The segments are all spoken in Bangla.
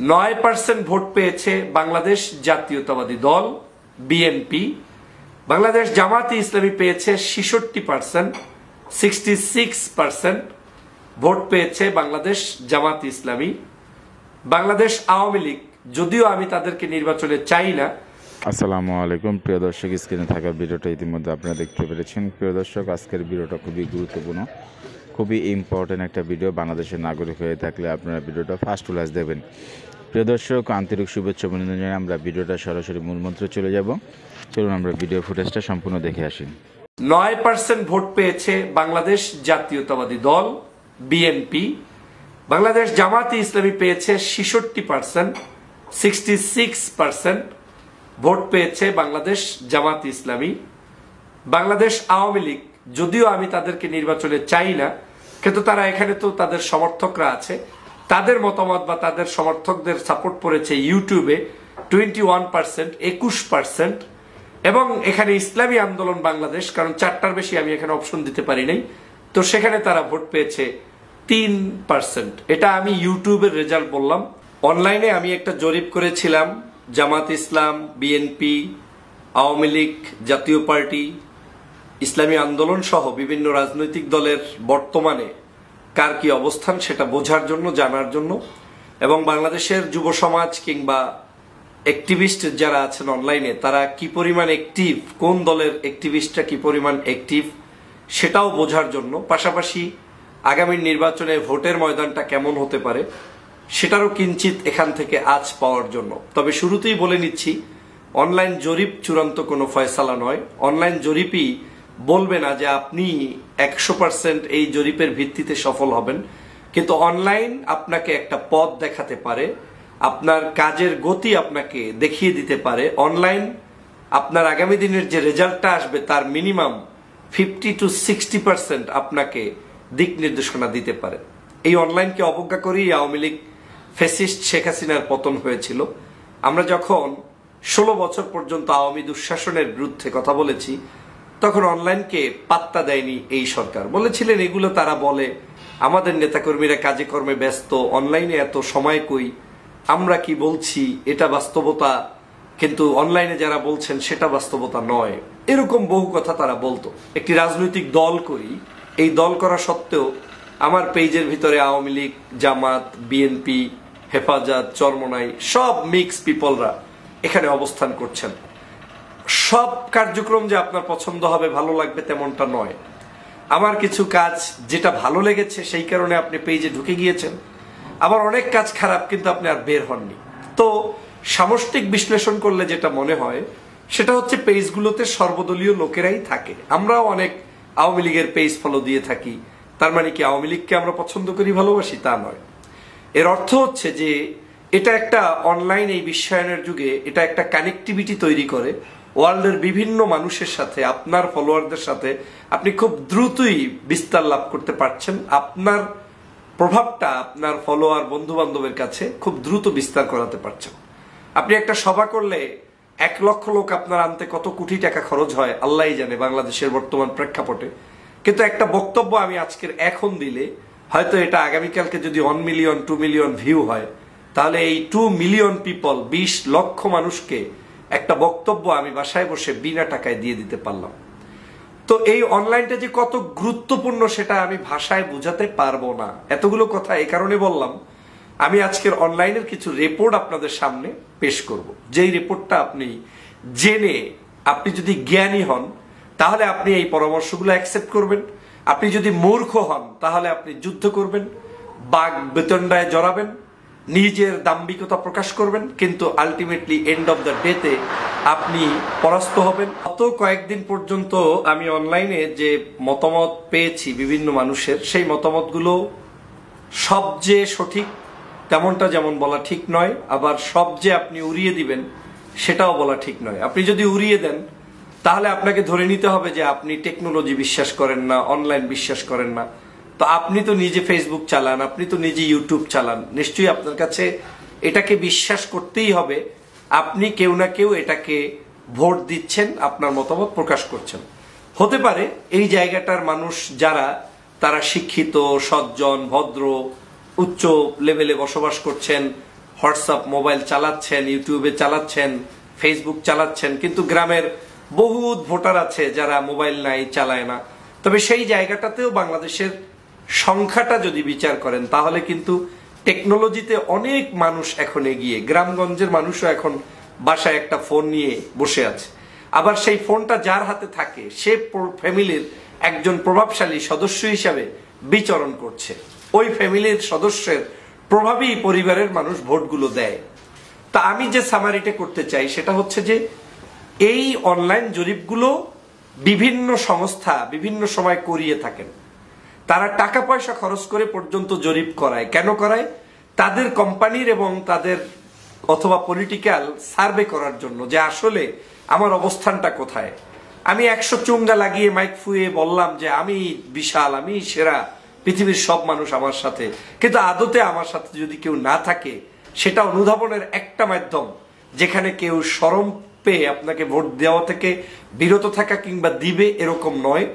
9% ভোট পেয়েছে বাংলাদেশ জাতীয়তাবাদী দল বিএনপি। বাংলাদেশ জামাতে ইসলামী পেয়েছে 66%, 66% ভোট পেয়েছে বাংলাদেশ জামাতে ইসলামী। বাংলাদেশ আওয়ামী লীগ, যদিও আমি তাদেরকে নির্বাচনে চাই না। আসসালামু আলাইকুম প্রিয় দর্শক, স্ক্রিনে থাকা ভিডিওটা ইতিমধ্যে আপনারা দেখতে পেরেছেন। প্রিয় দর্শক, আজকের ভিডিওটা খুবই গুরুত্বপূর্ণ, খুবই ইম্পর্টেন্ট একটা ভিডিও। বাংলাদেশের নাগরিক হয়ে থাকলে আপনারা ভিডিওটা ফার্স্ট ক্লাস দেবেন। প্রিয় দর্শক, আন্তরিক শুভেচ্ছা অভিনন্দন জানিয়ে আমরা ভিডিওটা সরাসরি মূল মন্ত্রে চলে যাব। চলুন আমরা ভিডিও ফুটেজটা সম্পূর্ণ দেখে আসি। 9% ভোট পেয়েছে বাংলাদেশ জাতীয়তাবাদী দল বিএনপি। বাংলাদেশ জামাতে ইসলামী পেয়েছে 66%, 66% ভোট পেয়েছে বাংলাদেশ জামাতে ইসলামী। বাংলাদেশ আওয়ামী লীগ, যদিও আমি তাদেরকে নির্বাচনে চাই না, কিন্তু তারা এখানে তো তাদের সমর্থকরা আছে, তাদের মতামত বা তাদের সমর্থকদের সাপোর্ট পড়েছে ইউটিউবে 21%, 21%। এবং এখানে ইসলামী আন্দোলন বাংলাদেশ, কারণ 4টার বেশি আমি এখানে অপশন দিতে পারি নাই, তো সেখানে তারা ভোট পেয়েছে 3%। এটা আমি ইউটিউবের রেজাল্ট বললাম। অনলাইনে আমি একটা জরিপ করেছিলাম, জামাত ইসলাম, বিএনপি, আওয়ামী লীগ, জাতীয় পার্টি, ইসলামী আন্দোলন সহ বিভিন্ন রাজনৈতিক দলের বর্তমানে কার কি অবস্থান সেটা বোঝার জন্য, জানার জন্য, এবং বাংলাদেশের যুব সমাজ কিংবা অ্যাক্টিভিস্ট যারা আছেন অনলাইনে তারা কি পরিমাণ অ্যাক্টিভ, কোন দলের অ্যাক্টিভিস্টরা কি পরিমাণ অ্যাক্টিভ সেটাও বোঝার জন্য, পাশাপাশি আগামী নির্বাচনে ভোটের ময়দানটা কেমন হতে পারে সেটারও কিঞ্চিত এখান থেকে আজ পাওয়ার জন্য। তবে শুরুতেই বলে নিচ্ছি, অনলাইন জরিপ চূড়ান্ত কোনো ফয়সালা নয়। অনলাইন জরিপই বলবে না যে আপনি 100% এই জরিপের ভিত্তিতে সফল হবেন, কিন্তু অনলাইন আপনাকে একটা পথ দেখাতে পারে, আপনার কাজের গতি আপনাকে দেখিয়ে দিতে পারে। অনলাইন আপনার আগামী দিনের যে রেজাল্টটা আসবে তার মিনিমাম 50 to 60% আপনাকে দিক নির্দেশনা দিতে পারে। এই অনলাইনকে অবজ্ঞা করেই আওয়ামী লীগ ফ্যাসিস্ট শেখ হাসিনার পতন হয়েছিল। আমরা যখন 16 বছর পর্যন্ত আওয়ামী দুঃশাসনের বিরুদ্ধে কথা বলেছি, তখন অনলাইনকে পাত্তা দেয়নি এই সরকার। বলেছিলেন এগুলো তারা বলে, আমাদের নেতাকর্মীরা কাজে কর্মে ব্যস্ত, অনলাইনে এত সময় কই, আমরা কি বলছি এটা বাস্তবতা, কিন্তু অনলাইনে যারা বলছেন সেটা বাস্তবতা নয়, এরকম বহু কথা তারা বলতো। একটি রাজনৈতিক দল করি, এই দল করা সত্ত্বেও আমার পেজের ভিতরে আওয়ামী লীগ, জামাত, বিএনপি, হেফাজত, চরমনাই সব মিক্স পিপলরা এখানে অবস্থান করছেন। সব কার্যক্রম যে আপনার পছন্দ হবে, ভালো লাগবে তেমনটা নয়। আমার কিছু কাজ যেটা ভালো লেগেছে সেই কারণে আপনি পেজে ঢুকে গিয়েছেন, আবার অনেক কাজ খারাপ কিন্তু আপনি আর বের হননি। তো সামষ্টিক বিশ্লেষণ করলে যেটা মনে হয় সেটা হচ্ছে পেজগুলোতে সর্বদলীয় লোকেরাই থাকে। আমরাও অনেক আওয়ামী লীগের পেজ ফলো দিয়ে থাকি, তার মানে কি আওয়ামী লীগকে আমরা পছন্দ করি, ভালোবাসি তা নয়। এর অর্থ হচ্ছে যে এটা একটা অনলাইন, এই বিশ্বায়নের যুগে এটা একটা কানেক্টিভিটি তৈরি করে ওয়ার্ল্ডের বিভিন্ন মানুষের সাথে, আপনার ফলোয়ারদের সাথে আপনি খুব দ্রুতই বিস্তার লাভ করতে পারছেন। আপনার প্রভাবটা আপনার ফলোয়ার, বন্ধু বান্ধবের কাছে খুব দ্রুত বিস্তার করাতে পারছেন। আপনি একটা সভা করলে 1 লক্ষ লোক আপনার আনতে কত কোটি টাকা খরচ হয় আল্লাহই জানে বাংলাদেশের বর্তমান প্রেক্ষাপটে, কিন্তু একটা বক্তব্য আমি আজকের এখন দিলে হয়তো এটা আগামীকালকে যদি 1 মিলিয়ন 2 মিলিয়ন ভিউ হয়, তাহলে এই 2 মিলিয়ন পিপল, 20 লক্ষ মানুষকে একটা বক্তব্য আমি বাসায় বসে বিনা টাকায় দিয়ে দিতে পারলাম। তো এই অনলাইনটা যে কত গুরুত্বপূর্ণ সেটা আমি ভাষায় বোঝাতে পারবো না। এতগুলো কথা এই কারণে বললাম, আমি আজকের অনলাইনের কিছু রিপোর্ট আপনাদের সামনে পেশ করব। যেই রিপোর্টটা আপনি জেনে, আপনি যদি জ্ঞানী হন তাহলে আপনি এই পরামর্শগুলো অ্যাকসেপ্ট করবেন। আপনি যদি মূর্খ হন তাহলে আপনি যুদ্ধ করবেন, বাঘ বেতনডায় জড়াবেন, নিজের দাম্ভিকতা প্রকাশ করবেন, কিন্তু আলটিমেটলি এন্ড অফ দ্য ডেতে আপনি পরাস্ত হবেন। গত কয়েকদিন পর্যন্ত আমি অনলাইনে যে মতামত পেয়েছি বিভিন্ন মানুষের, সেই মতামতগুলো সব যে সঠিক তেমনটা যেমন বলা ঠিক নয়, আবার সব যে আপনি উড়িয়ে দিবেন সেটাও বলা ঠিক নয়। আপনি যদি উড়িয়ে দেন তাহলে আপনাকে ধরে নিতে হবে যে আপনি টেকনোলজি বিশ্বাস করেন না, অনলাইন বিশ্বাস করেন না। তো আপনি তো নিজে ফেসবুক চালান, আপনি তো নিজে ইউটিউব চালান, নিশ্চয়ই আপনার কাছে এটাকে বিশ্বাস করতেই হবে আপনি কেউ না কেউ এটাকে ভোট দিচ্ছেন, আপনার মতামত প্রকাশ করছেন। হতে পারে এই জায়গাটার মানুষ যারা, তারা শিক্ষিত, সজ্জন, ভদ্র, উচ্চ লেভেলে বসবাস করছেন, হোয়াটসঅ্যাপ মোবাইল চালাচ্ছেন, ইউটিউবে চালাচ্ছেন, ফেসবুক চালাচ্ছেন, কিন্তু গ্রামের বহুত ভোটার আছে যারা মোবাইল নাই, চালায় না। তবে সেই জায়গাটাতেও বাংলাদেশের সংখ্যাটা যদি বিচার করেন তাহলে কিন্তু টেকনোলজিতে অনেক মানুষ এখন এগিয়ে। গ্রামগঞ্জের মানুষও এখন বাসায় একটা ফোন নিয়ে বসে আছে। আবার সেই ফোনটা যার হাতে থাকে সে ফ্যামিলির একজন প্রভাবশালী সদস্য হিসাবে বিচরণ করছে। ওই ফ্যামিলির সদস্যের প্রভাবেই পরিবারের মানুষ ভোটগুলো দেয়। তা আমি যে সামারিটা করতে চাই সেটা হচ্ছে যে এই অনলাইন জরিপগুলো বিভিন্ন সংস্থা বিভিন্ন সময় করিয়ে থাকেন। তারা টাকা পয়সা খরচ করে পর্যন্ত জরিপ করায়। কেন করায়? তাদের কোম্পানির এবং তাদের অথবা পলিটিক্যাল সার্ভে করার জন্য, যে আসলে আমার অবস্থানটা কোথায়। আমি 100 চুঙ্গা লাগিয়ে মাইক ফুয়ে বললাম যে আমি বিশাল, আমি সেরা, পৃথিবীর সব মানুষ আমার সাথে, কিন্তু আদতে আমার সাথে যদি কেউ না থাকে, সেটা অনুধাবনের একটা মাধ্যম যেখানে কেউ শরম পেয়ে আপনাকে ভোট দেওয়া থেকে বিরত থাকা কিংবা দিবে এরকম নয়।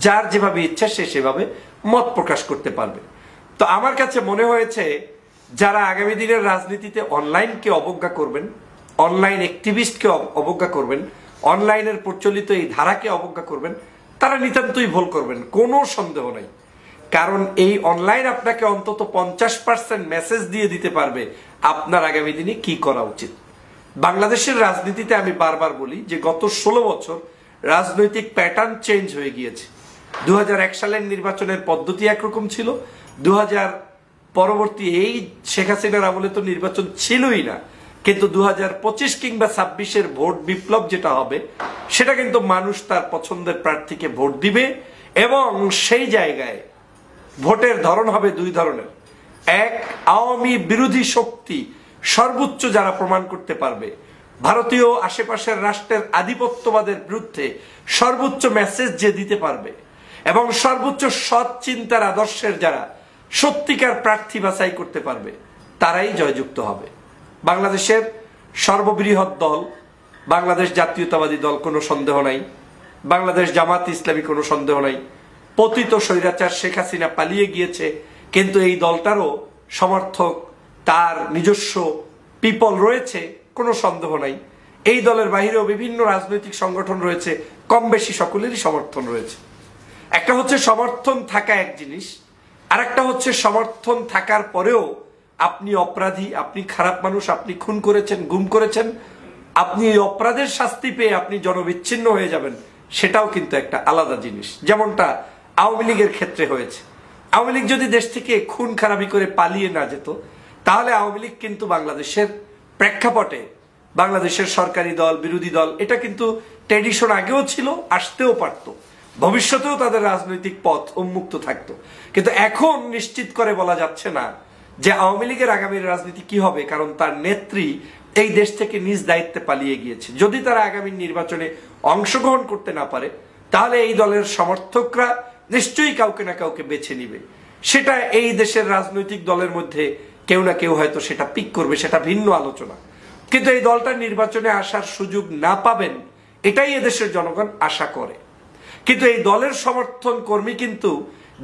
যার যেভাবে ইচ্ছা সে সেভাবে মত প্রকাশ করতে পারবে। তো আমার কাছে মনে হয়েছে যারা আগামী দিনের রাজনীতিতে অনলাইনকে অবজ্ঞা করবেন, অনলাইন অ্যাক্টিভিস্টকে অবজ্ঞা করবেন, অনলাইনের প্রচলিত এই ধারাকে অবজ্ঞা করবেন, তারা নিতান্তই ভুল করবেন, কোনো সন্দেহ নাই। কারণ এই অনলাইন আপনাকে অন্তত 50% মেসেজ দিয়ে দিতে পারবে আপনার আগামী দিনে কি করা উচিত। বাংলাদেশের রাজনীতিতে আমি বারবার বলি যে গত 16 বছর রাজনৈতিক প্যাটার্ন চেঞ্জ হয়ে গিয়েছে। 2001 সালের নির্বাচনের পদ্ধতি একরকম ছিল, 2000 পরবর্তী এই শেখ হাসিনার আমলে তো নির্বাচন ছিলই না, কিন্তু 2025 কিংবা 26-এর ভোট বিপ্লব যেটা হবে সেটা কিন্তু মানুষ তার পছন্দের প্রার্থীকে ভোট দিবে। এবং সেই জায়গায় ভোটের ধরন হবে দুই ধরনের। এক, আওয়ামী বিরোধী শক্তি সর্বোচ্চ যারা প্রমাণ করতে পারবে, ভারতীয় আশেপাশের রাষ্ট্রের আধিপত্যবাদের বিরুদ্ধে সর্বোচ্চ মেসেজ যে দিতে পারবে এবং সর্বোচ্চ সৎ চিন্তার আদর্শের যারা সত্যিকার প্রার্থী বাছাই করতে পারবে, তারাই জয়যুক্ত হবে। বাংলাদেশের সর্ববৃহৎ দল বাংলাদেশ জাতীয়তাবাদী দল, কোনো সন্দেহ নাই। বাংলাদেশ জামাত ইসলামী, কোনো সন্দেহ নাই। পতিত স্বৈরাচার শেখ হাসিনা পালিয়ে গিয়েছে, কিন্তু এই দলটারও সমর্থক, তার নিজস্ব পিপল রয়েছে, কোনো সন্দেহ নাই। এই দলের বাহিরেও বিভিন্ন রাজনৈতিক সংগঠন রয়েছে, কম বেশি সকলেরই সমর্থন রয়েছে। একটা হচ্ছে সমর্থন থাকা এক জিনিস, আর একটা হচ্ছে সমর্থন থাকার পরেও আপনি অপরাধী, আপনি খারাপ মানুষ, আপনি খুন করেছেন, গুম করেছেন, আপনি এই অপরাধের শাস্তি পেয়ে আপনি জনবিচ্ছিন্ন হয়ে যাবেন, সেটাও কিন্তু একটা আলাদা জিনিস। যেমনটা আওয়ামী লীগের ক্ষেত্রে হয়েছে। আওয়ামী লীগ যদি দেশ থেকে খুন খারাপি করে পালিয়ে না যেত, তাহলে আওয়ামী লীগ কিন্তু বাংলাদেশের প্রেক্ষাপটে বাংলাদেশের সরকারি দল, বিরোধী দল, এটা কিন্তু ট্র্যাডিশন আগেও ছিল, আসতেও পারত, ভবিষ্যতেও তাদের রাজনৈতিক পথ উন্মুক্ত থাকতো। কিন্তু এখন নিশ্চিত করে বলা যাচ্ছে না যে আওয়ামী লীগের আগামীর রাজনীতি কি হবে, কারণ তার নেত্রী এই দেশ থেকে নিজ দায়িত্বে পালিয়ে গিয়েছে। যদি তারা আগামী নির্বাচনে অংশগ্রহণ করতে না পারে, তাহলে এই দলের সমর্থকরা নিশ্চয়ই কাউকে না কাউকে বেছে নিবে। সেটা এই দেশের রাজনৈতিক দলের মধ্যে কেউ না কেউ হয়তো সেটা পিক করবে, সেটা ভিন্ন আলোচনা। কিন্তু এই দলটা নির্বাচনে আসার সুযোগ না পাবেন, এটাই এদেশের জনগণ আশা করে। কিন্তু এই দলের সমর্থন কর্মী কিন্তু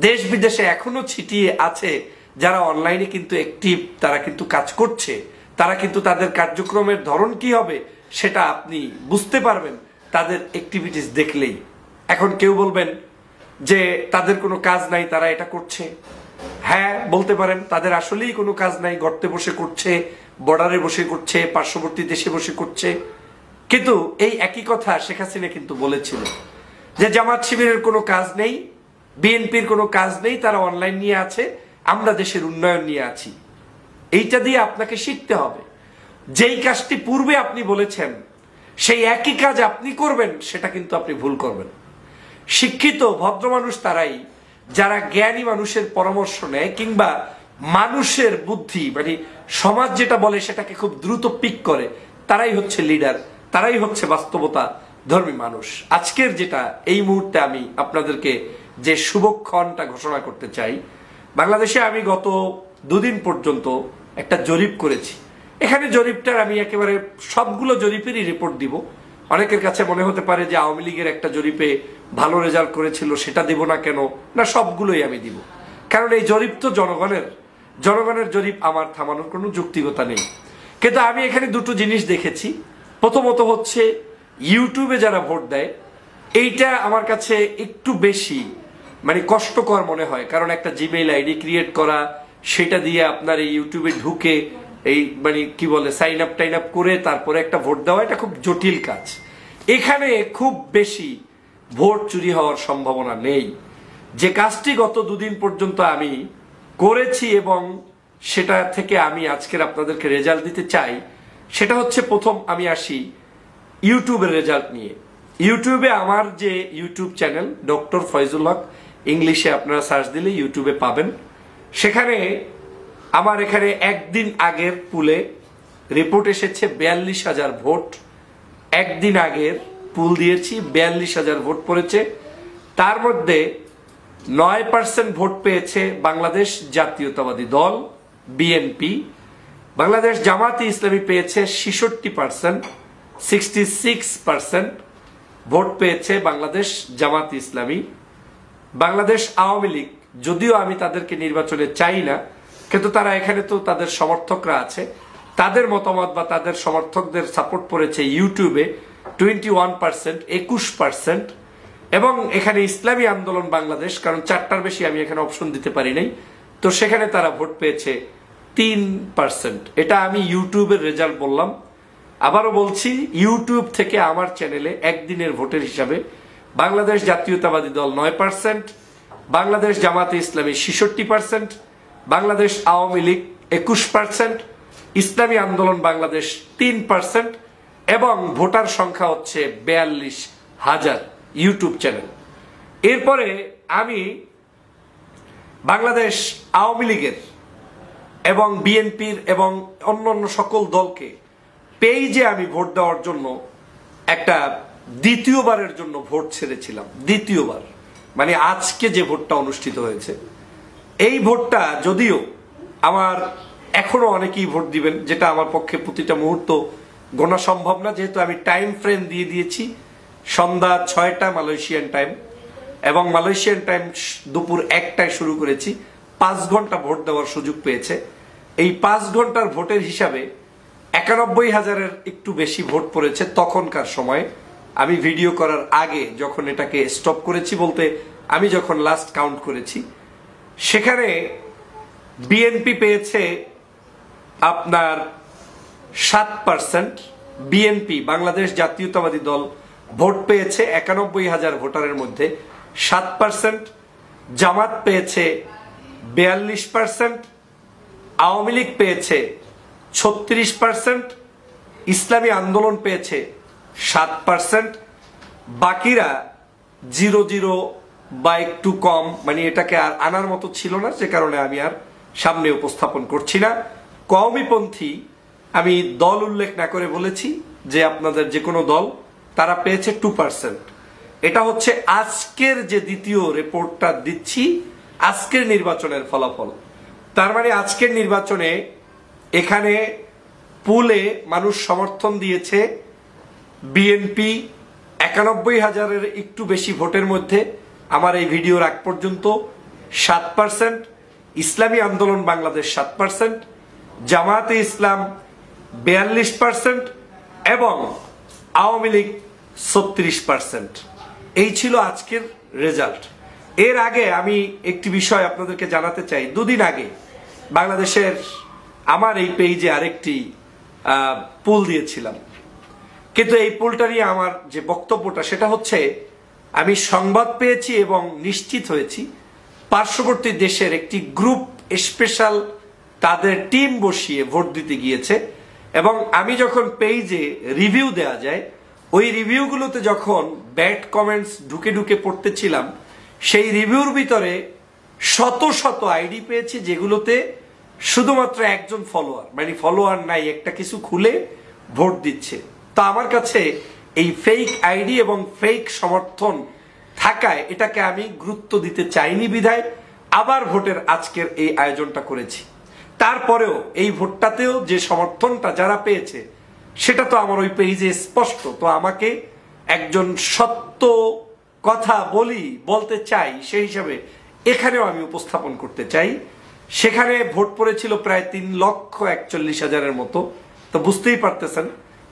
দেশ বিদেশে এখনো ছিটিয়ে আছে, যারা অনলাইনে কিন্তু অ্যাক্টিভ, তারা কিন্তু কাজ করছে, তারা কিন্তু তাদের কার্যক্রমের ধরন কি হবে সেটা আপনি বুঝতে পারবেন তাদের অ্যাক্টিভিটিস দেখলেই। এখন কেউ বলবেন যে তাদের কোনো কাজ নাই, তারা এটা করছে। হ্যাঁ, বলতে পারেন তাদের আসলেই কোনো কাজ নাই, গর্তে বসে করছে, বর্ডারে বসে করছে, পার্শ্ববর্তী দেশে বসে করছে। কিন্তু এই একই কথা শেখ হাসিনা কিন্তু বলেছিল যে জামাত শিবিরের কোনো কাজ নেই, বিএনপির কোনো কাজ নেই, তারা অনলাইন নিয়ে আছে, আমরা দেশের উন্নয়ন নিয়ে আছি। এইটা দিয়ে আপনাকে শিখতে হবে। যেই কাজটি পূর্বে আপনি বলেছেন সেই একই কাজ আপনি করবেন, সেটা কিন্তু আপনি ভুল করবেন। শিক্ষিত ভদ্র মানুষ তারাই যারা জ্ঞানী মানুষের পরামর্শ নেয়, কিংবা মানুষের বুদ্ধি মানে সমাজ যেটা বলে সেটাকে খুব দ্রুত পিক করে, তারাই হচ্ছে লিডার, তারাই হচ্ছে বাস্তবতা ধর্মী মানুষ। আজকের যেটা এই মুহূর্তে আমি আপনাদেরকে যে শুভক্ষণটা ঘোষণা করতে চাই, বাংলাদেশে আমি গত 2 দিন পর্যন্ত একটা জরিপ করেছি। এখানে জরিপটার আমি একেবারে সবগুলো জরিপেরই রিপোর্ট দিব। অনেকের কাছে মনে হতে পারে যে আওয়ামী লীগের একটা জরিপে ভালো রেজাল্ট করেছিল, সেটা দেব না কেন? না, সবগুলোই আমি দিব, কারণ এই জরিপ তো জনগণের জরিপ, আমার থামানোর কোনো যৌক্তিকতা নেই। কিন্তু আমি এখানে দুটো জিনিস দেখেছি। প্রথমত হচ্ছে ইউটিউবে যারা ভোট দেয়, এইটা আমার কাছে একটু বেশি মানে কষ্টকর মনে হয়। কারণ একটা জিমেইল আইডি ক্রিয়েট করা, সেটা দিয়ে আপনার এই ইউটিউবে ঢুকে এই মানে কি বলে সাইন আপ টাইন আপ করে তারপরে একটা ভোট দেওয়া, এটা খুব জটিল কাজ। এখানে খুব বেশি ভোট চুরি হওয়ার সম্ভাবনা নেই। যে কাজটি গত দুদিন পর্যন্ত আমি করেছি এবং সেটা থেকে আমি আজকের আপনাদেরকে রেজাল্ট দিতে চাই, সেটা হচ্ছে প্রথম আমি আসি ইউটিউবের রেজাল্ট নিয়ে। ইউটিউবে আমার যে ইউটিউব চ্যানেল ডক্টর ফয়জুল হক, ইংলিশে আপনারা সার্চ দিলে ইউটিউবে পাবেন। সেখানে আমার এখানে একদিন আগের পুলে রিপোর্ট এসেছে 42,000 ভোট। একদিন আগের পুল দিয়েছি, 42,000 ভোট পড়েছে। তার মধ্যে 9% ভোট পেয়েছে বাংলাদেশ জাতীয়তাবাদী দল বিএনপি। বাংলাদেশ জামাতে ইসলামী পেয়েছে 66%, 66% ভোট পেয়েছে বাংলাদেশ জামাত ইসলামী। বাংলাদেশ আওয়ামী লীগ, যদিও আমি তাদেরকে নির্বাচনে চাই না, কিন্তু তারা এখানে তো তাদের সমর্থকরা আছে, তাদের মতামত বা তাদের সমর্থকদের সাপোর্ট পড়েছে ইউটিউবে 21%, 21%। এবং এখানে ইসলামী আন্দোলন বাংলাদেশ, কারণ 4টার বেশি আমি এখানে অপশন দিতে পারি নাই, তো সেখানে তারা ভোট পেয়েছে 3%। এটা আমি ইউটিউবের রেজাল্ট বললাম। আবারও বলছি, ইউটিউব থেকে আমার চ্যানেলে একদিনের ভোটের হিসাবে বাংলাদেশ জাতীয়তাবাদী দল 9%, বাংলাদেশ জামাতে ইসলামী 66%, বাংলাদেশ আওয়ামী লীগ 21%, ইসলামী আন্দোলন বাংলাদেশ 3% এবং ভোটার সংখ্যা হচ্ছে 42,000 ইউটিউব চ্যানেল। এরপরে আমি বাংলাদেশ আওয়ামী লীগের এবং বিএনপির এবং অন্যান্য সকল দলকে পেজে আমি ভোট দেওয়ার জন্য একটা দ্বিতীয়বারের জন্য ভোট ছেড়েছিলাম। দ্বিতীয়বার মানে আজকে যে ভোটটা অনুষ্ঠিত হয়েছে, এই ভোটটা যদিও আমার এখনো অনেকেই ভোট দিবেন, যেটা আমার পক্ষে প্রতিটা মুহূর্ত গোনা সম্ভব না, যেহেতু আমি টাইম ফ্রেম দিয়ে দিয়েছি সন্ধ্যা 6টা মালয়েশিয়ান টাইম, এবং মালয়েশিয়ান টাইম দুপুর 1টায় শুরু করেছি। 5 ঘন্টা ভোট দেওয়ার সুযোগ পেয়েছে। এই 5 ঘন্টার ভোটের হিসাবে 91,000-এর একটু বেশি ভোট পড়েছে তখনকার সময়। আমি ভিডিও করার আগে যখন এটাকে স্টপ করেছি, বলতে আমি যখন লাস্ট কাউন্ট করেছি, সেখানে বিএনপি পেয়েছে আপনার 7%। বিএনপি বাংলাদেশ জাতীয়তাবাদী দল ভোট পেয়েছে 91,000 ভোটারের মধ্যে 7%। জামাত পেয়েছে 42%, আওয়ামী লীগ পেয়েছে 36%, ইসলামী আন্দোলন পেয়েছে 7%। বাকিরা 0-0 বা একটু কম, মানে এটাকে আর আনার মতো ছিল না, যে কারণে আমি আর সামনে উপস্থাপন করছি না। কওমিপন্থী আমি দল উল্লেখ না করে বলেছি যে আপনাদের যে কোনো দল, তারা পেয়েছে 2%। এটা হচ্ছে আজকের যে দ্বিতীয় রিপোর্টটা দিচ্ছি, আজকের নির্বাচনের ফলাফল। তার মানে আজকের নির্বাচনে এখানে পুলে মানুষ সমর্থন দিয়েছে বিএনপি 91,000-এর একটু বেশি ভোটের মধ্যে আমার এই ভিডিওর আগ পর্যন্ত 7%, ইসলামী আন্দোলন বাংলাদেশ 7%, জামাতে ইসলাম 42% এবং আওয়ামী লীগ 36%। এই ছিল আজকের রেজাল্ট। এর আগে আমি একটি বিষয় আপনাদেরকে জানাতে চাই। দুদিন আগে বাংলাদেশের আমার এই পেজে আরেকটি পোল দিয়েছিলাম, কিন্তু এই পোলটা নিয়ে আমার যে বক্তব্যটা, সেটা হচ্ছে আমি সংবাদ পেয়েছি এবং নিশ্চিত হয়েছি পার্শ্ববর্তী দেশের একটি গ্রুপ স্পেশাল তাদের টিম বসিয়ে ভোট দিতে গিয়েছে। এবং আমি যখন পেজে রিভিউ দেয়া যায়, ওই রিভিউগুলোতে যখন ব্যাড কমেন্টস ঢুকে ঢুকে পড়তেছিলাম, সেই রিভিউর ভিতরে শত শত আইডি পেয়েছি যেগুলোতে শুধুমাত্র একজন ফলোয়ার, মানে ফলোয়ার নাই, একটা কিছু খুলে ভোট দিচ্ছে। তো আমার কাছে এই ফেক আইডি এবং ফেক সমর্থন থাকায় এটাকে আমি গুরুত্ব দিতে চাইনি, বিধায় আবার ভোটের আজকের এই আয়োজনটা করেছি। তারপরেও এই ভোটটাতেও যে সমর্থনটা যারা পেয়েছে, সেটা তো আমার ওই পেজে স্পষ্ট। তো আমাকে একজন সত্য কথা বলতে চাই, সেই হিসাবে এখানেও আমি উপস্থাপন করতে চাই। সেখানে ভোট পড়েছিল প্রায় 3,41,000-এর মতো, তো বুঝতেই পারতেছেন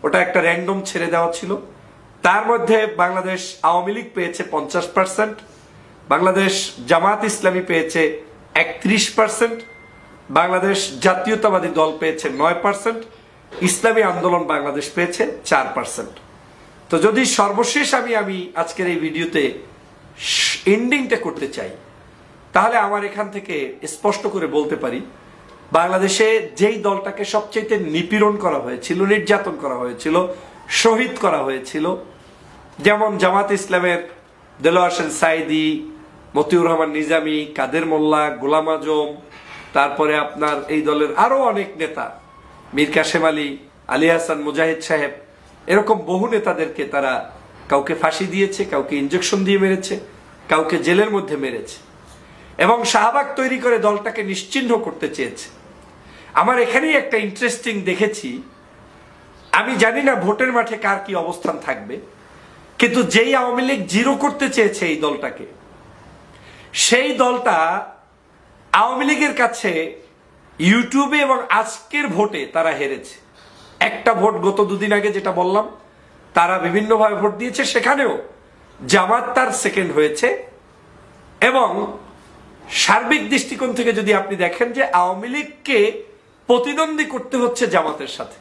ওটা একটা র্যান্ডম ছেড়ে দেওয়া ছিল। তার মধ্যে বাংলাদেশ আওয়ামী লীগ পেয়েছে 50%, বাংলাদেশ জামাত ইসলামী পেয়েছে 31%, বাংলাদেশ জাতীয়তাবাদী দল পেয়েছে 9%, ইসলামী আন্দোলন বাংলাদেশ পেয়েছে 4%। তো যদি সর্বশেষ আমি আজকের এই ভিডিওতে এন্ডিংটা করতে চাই, তাহলে আমার এখান থেকে স্পষ্ট করে বলতে পারি, বাংলাদেশে যেই দলটাকে সবচেয়ে নিপীড়ন করা হয়েছিল, নির্যাতন করা হয়েছিল, শহীদ করা হয়েছিল, যেমন জামাত ইসলামের দেলোয়ার হোসেন সাইদি, মতিউর রহমান নিজামী, কাদের মোল্লা, গোলাম আজম, তারপরে আপনার এই দলের আরো অনেক নেতা, মীর কাসেম আলী, আলী হাসান মুজাহিদ সাহেব, এরকম বহু নেতাদেরকে তারা কাউকে ফাঁসি দিয়েছে, কাউকে ইনজেকশন দিয়ে মেরেছে, কাউকে জেলের মধ্যে মেরেছে এবং শাহবাগ তৈরি করে দলটাকে নিশ্চিহ্ন করতে চেয়েছে। আমার এখানেই একটা ইন্টারেস্টিং দেখেছি, আমি জানি না ভোটের মাঠে কার কি অবস্থান থাকবে, কিন্তু যেই আওয়ামী লীগ জিরো করতে চেয়েছে এই দলটাকে, সেই দলটা আওয়ামী লীগের কাছে ইউটিউবে এবং আজকের ভোটে তারা হেরেছে। একটা ভোট গত দুদিন আগে যেটা বললাম, তারা বিভিন্নভাবে ভোট দিয়েছে, সেখানেও জামাত তার সেকেন্ড হয়েছে। এবং সার্বিক দৃষ্টিকোণ থেকে যদি আপনি দেখেন যে আওয়ামী লীগকে প্রতিদ্বন্দ্বী করতে হচ্ছে জামাতের সাথে,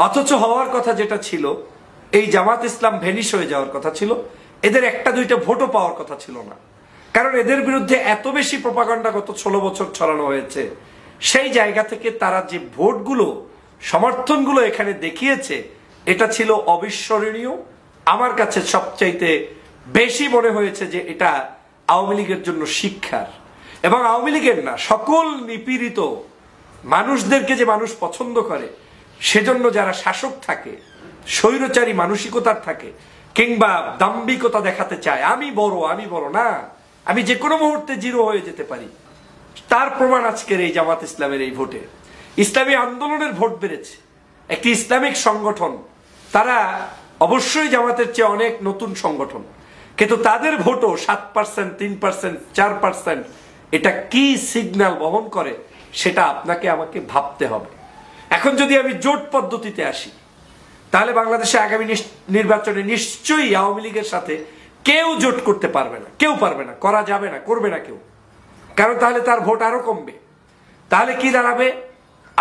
অথচ হওয়ার কথা যেটা ছিল, এই জামাত ইসলাম ভেনিশ হয়ে যাওয়ার কথা ছিল, এদের একটা দুইটা ভোটও পাওয়ার কথা ছিল না, কারণ এদের বিরুদ্ধে এত বেশি প্রপাগান্ডা গত 16 বছর ছড়ানো হয়েছে। সেই জায়গা থেকে তারা যে ভোটগুলো, সমর্থনগুলো এখানে দেখিয়েছে, এটা ছিল অবিস্মরণীয়। আমার কাছে সবচাইতে বেশি মনে হয়েছে যে এটা আওয়ামী লীগের জন্য শিক্ষার, এবং আওয়ামী লীগের না, সকল নিপীড়িত মানুষদেরকে যে মানুষ পছন্দ করে, সেজন্য যারা শাসক থাকে, স্বৈরচারী মানসিকতার থাকে, কিংবা দাম্ভিকতা দেখাতে চায়, আমি বড় না, আমি যে কোনো মুহূর্তে জিরো হয়ে যেতে পারি, তার প্রমাণ আজকের এই জামাত ইসলামের এই ভোটে। ইসলামী আন্দোলনের ভোট বেড়েছে, একটি ইসলামিক সংগঠন, তারা অবশ্যই জামাতের চেয়ে অনেক নতুন সংগঠন, কিন্তু তাদের ভোটও 7%, 3%, 4%। এটা কি সিগন্যাল বহন করে সেটা আপনাকে আমাকে ভাবতে হবে। এখন যদি আমি জোট পদ্ধতিতে আসি, তাহলে বাংলাদেশে আগামী নির্বাচনে নিশ্চয়ই আওয়ামী লীগের সাথে কেউ জোট করতে পারবে না, কেউ পারবে না, করা যাবে না, করবে না কেউ, কারণ তাহলে তার ভোট আরো কমবে। তাহলে কি দাঁড়াবে?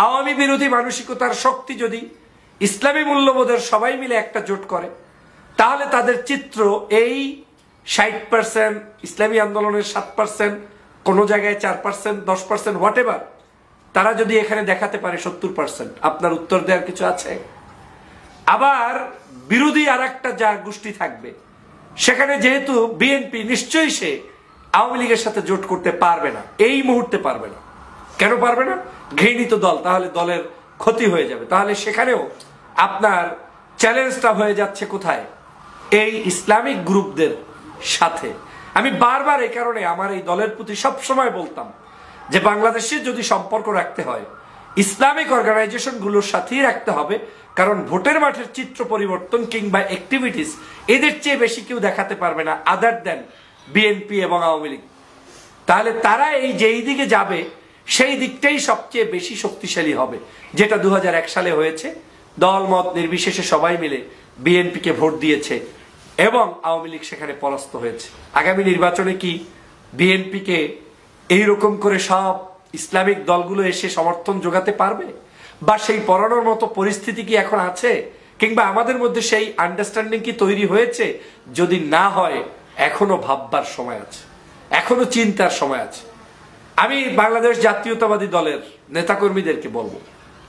আওয়ামী বিরোধী মানসিকতার শক্তি যদি ইসলামী মূল্যবোধের সবাই মিলে একটা জোট করে, তাহলে তাদের চিত্র এই 60%, ইসলামী আন্দোলনের 7%, কোন জায়গায় 4%, 10%, হোয়াটএভার, তারা যদি এখানে দেখাতে পারে 70%, আপনার উত্তর দেওয়ার কিছু আছে? আবার বিরোধী আর একটা যা গোষ্ঠী থাকবে, সেখানে যেহেতু বিএনপি, নিশ্চয়ই সে আওয়ামী লীগের সাথে জোট করতে পারবে না, এই মুহূর্তে পারবে না। কেন পারবে না? ঘৃণিত দল, তাহলে দলের ক্ষতি হয়ে যাবে। তাহলে সেখানেও আপনার চ্যালেঞ্জটা হয়ে যাচ্ছে কোথায়? এই ইসলামিক গ্রুপদের সাথে। আমি বারবার এই কারণে আমার এই দলের প্রতি সবসময় বলতাম যে বাংলাদেশে যদি সম্পর্ক রাখতে হয়, ইসলামিক অর্গানাইজেশনগুলোর সাথেই রাখতে হবে, কারণ ভোটের মাঠের চিত্র পরিবর্তন কিংবা অ্যাক্টিভিটিস এদের চেয়ে বেশি কেউ দেখাতে পারবে না আদার দেন বিএনপি এবং আওয়ামী লীগ। তাহলে তারা এই যেই দিকে যাবে, সেই দিকটাই সবচেয়ে বেশি শক্তিশালী হবে, যেটা 2001 সালে হয়েছে। দল মত নির্বিশেষে সবাই মিলে বিএনপিকে ভোট দিয়েছে এবং আওয়ামী লীগ সেখানে পরাস্ত হয়েছে। আগামী নির্বাচনে কি বিএনপিকে এইরকম করে সব ইসলামিক দলগুলো এসে সমর্থন যোগাতে পারবে? বা সেই পড়ানোর মতো পরিস্থিতি কি এখন আছে? কিংবা আমাদের মধ্যে সেই আন্ডারস্ট্যান্ডিং কি তৈরি হয়েছে? যদি না হয়, এখনো ভাববার সময় আছে, এখনো চিন্তার সময় আছে। আমি বাংলাদেশ জাতীয়তাবাদী দলের নেতাকর্মীদেরকে বলবো,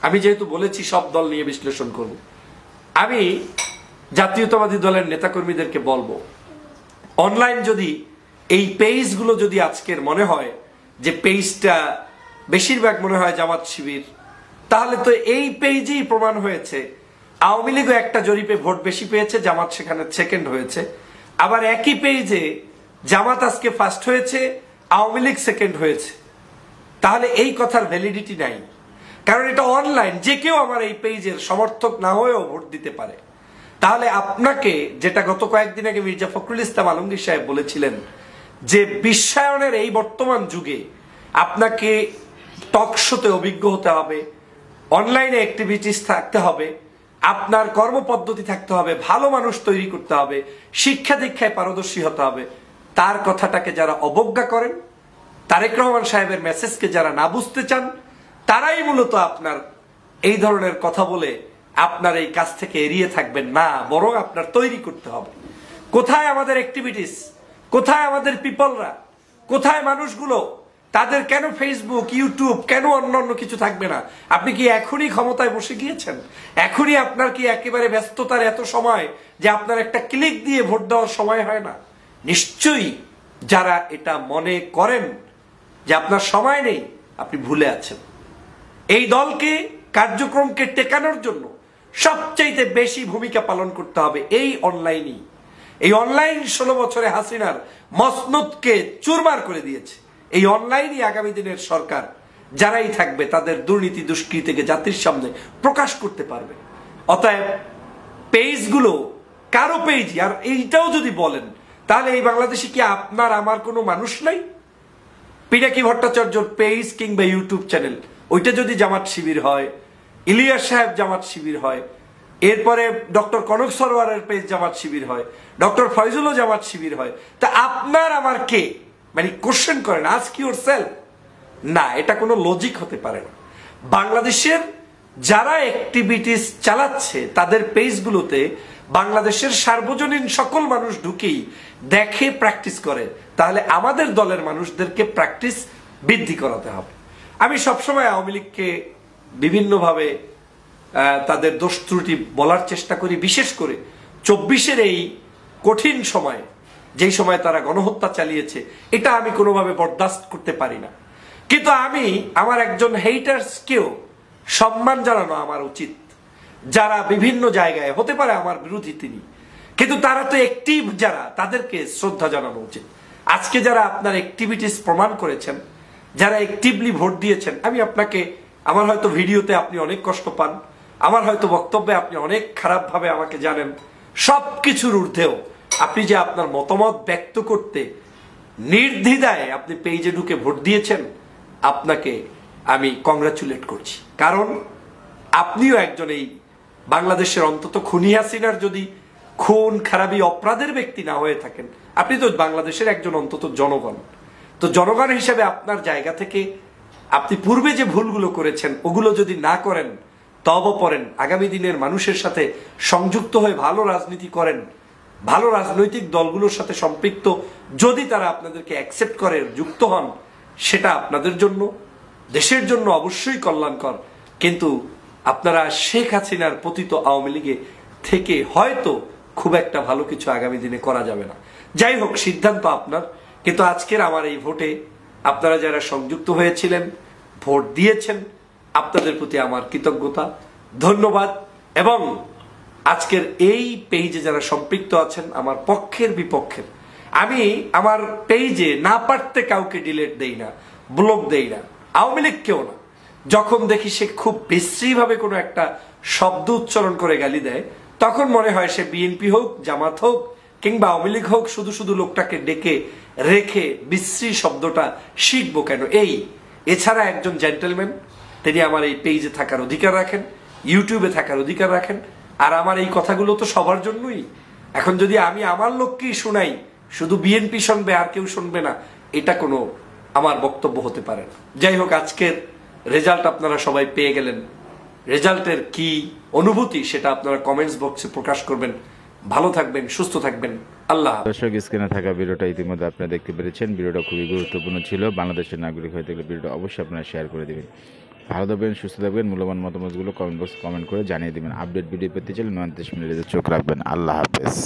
আমি যেহেতু বলেছি সব দল নিয়ে বিশ্লেষণ করব, আমি জাতীয়তাবাদী দলের নেতাকর্মীদেরকে বলবো, অনলাইন যদি এই পেজগুলো যদি আজকের মনে হয় যে পেজটা বেশিরভাগ মনে হয় জামাত শিবির, তাহলে তো এই পেজেই প্রমাণ হয়েছে আওয়ামী লীগও একটা জরিপে ভোট বেশি পেয়েছে, জামাত সেখানে সেকেন্ড হয়েছে। আবার একই পেজে জামাত আজকে ফার্স্ট হয়েছে, আওয়ামী লীগ সেকেন্ড হয়েছে। তাহলে এই কথার ভ্যালিডিটি নাই, কারণ এটা অনলাইন, যে কেউ আমার এই পেজের সমর্থক না হয়েও ভোট দিতে পারে। তাহলে আপনাকে, যেটা গত কয়েকদিন আগে মির্জা ফখরুল ইসলাম আলমগীর সাহেব বলেছিলেন, যে বিশ্বায়নের এই বর্তমান যুগে আপনাকে টক শোতে অভিজ্ঞ হতে হবে, অনলাইনে অ্যাক্টিভিটিস থাকতে হবে, আপনার কর্মপদ্ধতি থাকতে হবে, ভালো মানুষ তৈরি করতে হবে, শিক্ষা দীক্ষায় পারদর্শী হতে হবে, তার কথাটাকে যারা অবজ্ঞা করেন, তারেক রহমান সাহেবের মেসেজকে যারা না বুঝতে চান, তারাই মূলত আপনার এই ধরনের কথা বলে আপনার এই কাজ থেকে এড়িয়ে থাকবেন না, বরং আপনার তৈরি করতে হবে। কোথায় আমাদের অ্যাক্টিভিটিস, কোথায় আমাদের পিপলরা, কোথায় মানুষগুলো, তাদের কেন ফেসবুক, ইউটিউব, কেন অন্যান্য কিছু থাকবে না? আপনি কি এখনই ক্ষমতায় বসে গিয়েছেন? এখনই আপনার কি একেবারে ব্যস্ততার এত সময় যে আপনার একটা ক্লিক দিয়ে ভোট দেওয়ার সময় হয় না? নিশ্চয়ই যারা এটা মনে করেন যে আপনার সময় নেই, আপনি ভুলে আছেন। এই দলকে, কার্যক্রমকে টেকানোর জন্য সবচাইতে বেশি ভূমিকা পালন করতে হবে এই অনলাইনই। এই অনলাইন 16 বছরে হাসিনার মসনদকে চুরমার করে দিয়েছে। এই অনলাইনই আগামী দিনের সরকার যারাই থাকবে তাদের দুর্নীতি দুষ্কৃতিকে জাতির সামনে প্রকাশ করতে পারবে। অতএব পেজগুলো কারো পেজই, আর এইটাও যদি বলেন তাহলে এই বাংলাদেশে কি আপনার আমার কোনো মানুষ নাই? পিনাকি ভট্টাচার্যর পেজ কিংবা ইউটিউব চ্যানেল, ওইটা যদি জামাত শিবির হয়, ইলিয়াস সাহেব জামাত শিবির হয়, এরপরে ডক্টর কনক সরওয়ারের পেজ জামাত শিবির হয়, ডক্টর ফয়জুলও জামাত শিবির হয়, তা আপনার আমার কে? মানে কোশ্চেন করেন, আস্ক ইউরসেলফ। না, এটা কোনো লজিক হতে পারে না। বাংলাদেশের যারা অ্যাক্টিভিটিস চালাচ্ছে তাদের পেজগুলোতে বাংলাদেশের সার্বজনীন সকল মানুষ ঢুকেই দেখে, প্র্যাকটিস করে, তাহলে আমাদের দলের মানুষদেরকে প্র্যাকটিস বৃদ্ধি করাতে হবে। আমি সবসময় আওয়ামী লীগকে বিভিন্নভাবে তাদের দোষ ত্রুটি বলার চেষ্টা করি, বিশেষ করে 24-এর এই কঠিন সময়, যেই সময় তারা গণহত্যা চালিয়েছে, এটা আমি কোনোভাবে বরদাস্ত করতে পারি না। কিন্তু আমি আমার একজন হেইটার্সকেও সম্মান জানানো আমার উচিত, যারা বিভিন্ন জায়গায় হতে পারে আমার বিরোধী তিনি, কিন্তু তারা তো অ্যাক্টিভ, যারা, তাদেরকে শ্রদ্ধা জানানো উচিত। আজকে যারা আপনার অ্যাক্টিভিটিস প্রমাণ করেছেন, যারা অ্যাক্টিভলি ভোট দিয়েছেন, আমি আপনাকে, আমার হয়তো ভিডিওতে আপনি অনেক কষ্ট পান, আমার হয়তো বক্তব্যে আপনি অনেক খারাপভাবে আমাকে জানেন, সবকিছুর ঊর্ধ্বেও আপনি যে আপনার মতামত ব্যক্ত করতে নির্দ্বিধায় আপনি পেজে ঢুকে ভোট দিয়েছেন, আপনাকে আমি কংগ্রাচুলেট করছি। কারণ আপনিও একজন এই বাংলাদেশের অন্তত খুনি হাসিনার যদি খুন খারাপি অপরাধের ব্যক্তি না হয়ে থাকেন, আপনি তো বাংলাদেশের একজন অন্তত জনগণ। তো জনগণ হিসেবে আপনার জায়গা থেকে আপনি পূর্বে যে ভুলগুলো করেছেন ওগুলো যদি না করেন, তওবা পড়েন, আগামী দিনের মানুষের সাথে সংযুক্ত হয়ে ভালো রাজনীতি করেন, ভালো রাজনৈতিক দলগুলোর সাথে সম্পৃক্ত যদি তারা আপনাদেরকে অ্যাকসেপ্ট করে, যুক্ত হন, সেটা আপনাদের জন্য, দেশের জন্য অবশ্যই কল্যাণকর। কিন্তু আপনারা শেখ হাসিনার পতিত আওয়ামী লীগে থেকে হয়তো খুব একটা ভালো কিছু আগামী দিনে করা যাবে না। যাই হোক, সিদ্ধান্ত আপনার। কিন্তু আজকের আমার এই ভোটে আপনারা যারা সংযুক্ত হয়েছিলেন, ভোট দিয়েছেন, আপনাদের প্রতি আমার কৃতজ্ঞতা, ধন্যবাদ। এবং আজকের এই পেজে যারা সম্পৃক্ত আছেন, আমার পক্ষের বিপক্ষের, আমি আমার পেজে না পারতে কাউকে ডিলিট দেই না, ব্লক দেই না, আওয়ামী লীগ কেউ না। যখন দেখি সে খুব বিশ্রীভাবে কোনো একটা শব্দ উচ্চারণ করে গালি দেয়, তখন মনে হয় সে বিএনপি হোক, জামাত হোক কিংবা আওয়ামী লীগ হোক, শুধু শুধু লোকটাকে ডেকে রেখে বিশ্রী শব্দটা শিখবো কেন? এছাড়া একজন জেন্টলম্যান, তিনি আমার এই পেজে থাকার অধিকার রাখেন, ইউটিউবে থাকার অধিকার রাখেন। আর আমার এই কথাগুলো তো সবার জন্যই। এখন যদি আমি আমার লোককেই শোনাই, শুধু বিএনপি শুনবে আর কেউ শুনবে না, এটা কোনো আমার বক্তব্য হতে পারে না। যাই হোক, আজকের রেজাল্ট আপনারা সবাই পেয়ে গেলেন। রেজাল্টের কি অনুভূতি সেটা আপনারা কমেন্টস বক্সে প্রকাশ করবেন। ভালো থাকবেন, সুস্থ থাকবেন। আল্লাহ। দর্শক, স্ক্রিনে থাকা ভিডিওটা ইতিমধ্যে আপনারা দেখতে পেরেছেন। ভিডিওটা খুবই গুরুত্বপূর্ণ ছিল। বাংলাদেশের নাগরিক হয়ে থাকলে ভিডিওটা অবশ্যই আপনারা শেয়ার করে দেবেন। ভালো থাকবেন, সুস্থ থাকবেন। মূল্যবান মতামতগুলো কমেন্ট বক্স কমেন্ট করে জানিয়ে দেবেন। আপডেট ভিডিও পেতে চাইলে 39 মিনিটের চোখ রাখবেন। আল্লাহ হাফেজ।